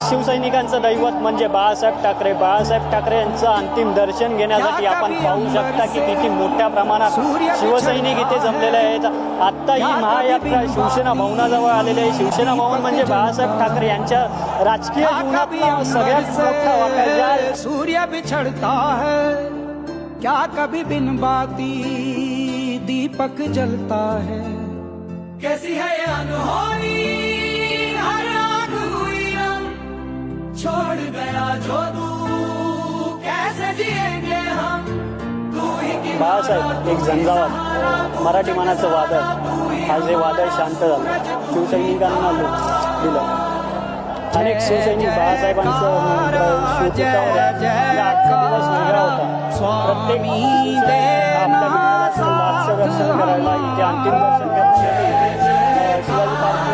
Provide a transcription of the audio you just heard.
शिवसैनिकांचं दैवत म्हणजे बाळासाहेब ठाकरे. बाळासाहेब ठाकरे यांचं अंतिम दर्शन घेण्यासाठी आपण पाहू शकता की किती मोठ्या प्रमाणात शिवसैनिक इथे जमलेले आहेत. आत्ता ही महायात्रा शिवसेना भवनाजवळ आलेली आहे. शिवसेना भवन म्हणजे बाळासाहेब ठाकरे यांच्या राजकीय जीवनातला सगळ्यात मोठा वापर. सूर्य बिछड़ता है क्या कभी बिन बाती दीपक जलता है. कैसी है ये अनहोनी हर आग हुई हम छोड़ गया जो तू कैसे जिएंगे हम. बाळासाहेब एक झंझावात मराठी मानाचं वादळ. आज हे वादळ शांत झालं. शिवसैनिकांना दिलं. अनेक शिवसैनिक बाळासाहेबांचं शिवपुतळ्यावर आजचा दिवस वेगळा होता. प्रत्येक आपल्या दर्शन करायला इथे अंतिम दर्शन करण्यासाठी शिवाजी पार्क